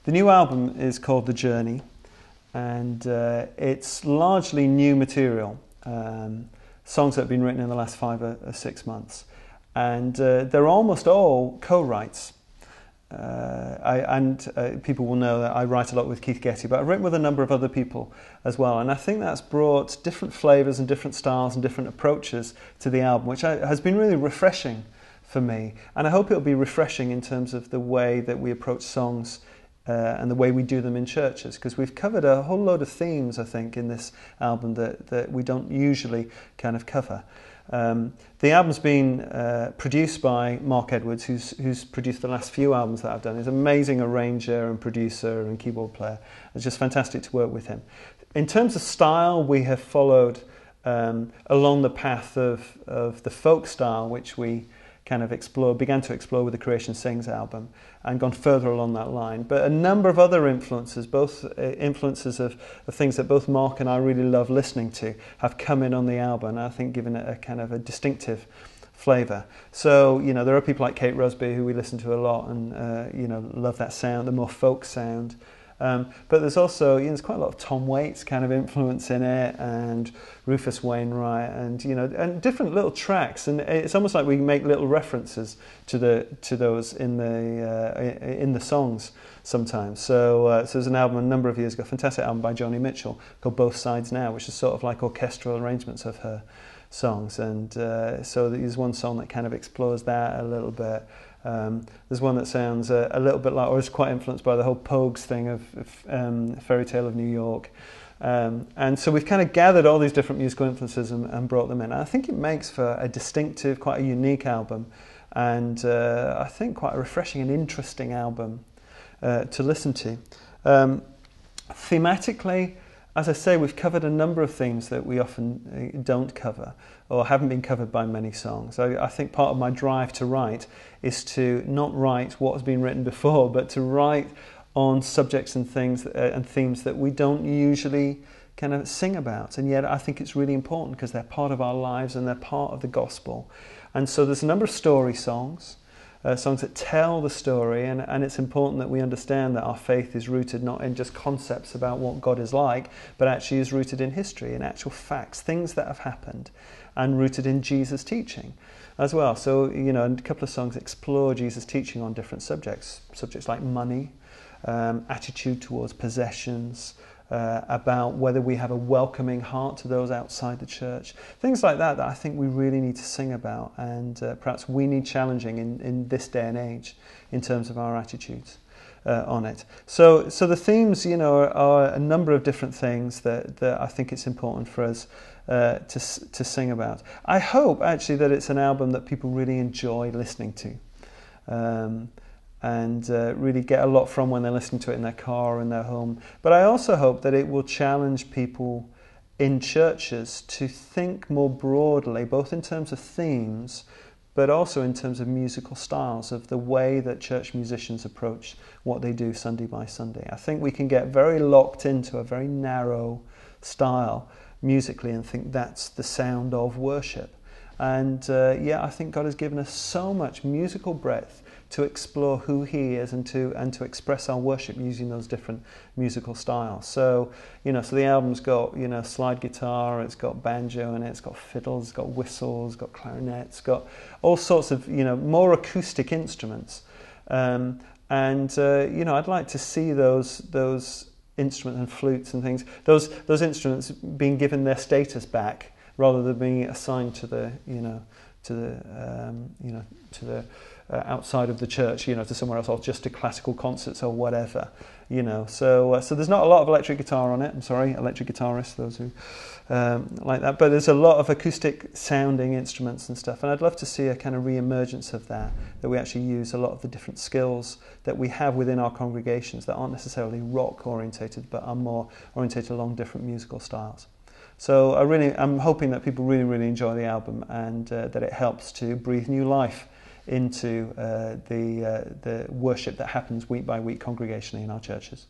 The new album is called The Journey, and it's largely new material, songs that have been written in the last 5 or 6 months, and they're almost all co-writes. People will know that I write a lot with Keith Getty, but I've written with a number of other people as well, and I think that's brought different flavours and different styles and different approaches to the album, which has been really refreshing for me, and I hope it'll be refreshing in terms of the way that we approach songs and the way we do them in churches, because we've covered a whole load of themes, I think, in this album that we don't usually kind of cover. The album's been produced by Mark Edwards, who's produced the last few albums that I've done. He's an amazing arranger and producer and keyboard player. It's just fantastic to work with him. In terms of style, we have followed along the path of the folk style, which we kind of began to explore with the Creation Sings album, and gone further along that line. But a number of other influences, both influences of things that both Mark and I really love listening to, have come in on the album, and I think given it a kind of a distinctive flavour. So, there are people like Kate Rusby, who we listen to a lot, and love that sound, the more folk sound. But there's also, there's quite a lot of Tom Waits kind of influence in it, and Rufus Wainwright, and and different little tracks, and it's almost like we make little references to those in the songs sometimes. So there's an album a number of years ago, a fantastic album by Joni Mitchell called Both Sides Now, which is sort of like orchestral arrangements of her songs, and so there's one song that kind of explores that a little bit. There's one that sounds a little bit like, or is quite influenced by the whole Pogues thing of Fairy Tale of New York. And so we've kind of gathered all these different musical influences and brought them in. And I think it makes for a distinctive, quite a unique album, and I think quite a refreshing and interesting album to listen to. Thematically, as I say, we've covered a number of themes that we often don't cover or haven't been covered by many songs. I think part of my drive to write is to not write what has been written before, but to write on subjects and things and themes that we don't usually kind of sing about. And yet I think it's really important because they're part of our lives and they're part of the gospel. And so there's a number of story songs, songs that tell the story, and it's important that we understand that our faith is rooted not in just concepts about what God is like, but actually is rooted in history, in actual facts, things that have happened, and rooted in Jesus' teaching as well. So, a couple of songs explore Jesus' teaching on different subjects like money, attitude towards possessions, about whether we have a welcoming heart to those outside the church, things like that I think we really need to sing about, and perhaps we need challenging in this day and age in terms of our attitudes on it. So the themes, are a number of different things that I think it's important for us to sing about. I hope actually that it's an album that people really enjoy listening to. And really get a lot from when they're listening to it in their car or in their home. But I also hope that it will challenge people in churches to think more broadly, both in terms of themes, but also in terms of musical styles, of the way that church musicians approach what they do Sunday by Sunday. I think we can get very locked into a very narrow style musically and think that's the sound of worship. And I think God has given us so much musical breadth to explore who He is and to express our worship using those different musical styles. So, so the album's got, slide guitar, it's got banjo in it, it's got fiddles, it's got whistles, it's got clarinets, it's got all sorts of, more acoustic instruments. I'd like to see those instruments and flutes and things, those instruments being given their status back, rather than being assigned to the outside of the church, to somewhere else, or just to classical concerts or whatever, So there's not a lot of electric guitar on it. I'm sorry, electric guitarists, those who like that. But there's a lot of acoustic sounding instruments and stuff. And I'd love to see a kind of re-emergence of that we actually use a lot of the different skills that we have within our congregations that aren't necessarily rock orientated, but are more orientated along different musical styles. So I'm hoping that people really, really enjoy the album, and that it helps to breathe new life into the worship that happens week by week congregationally in our churches.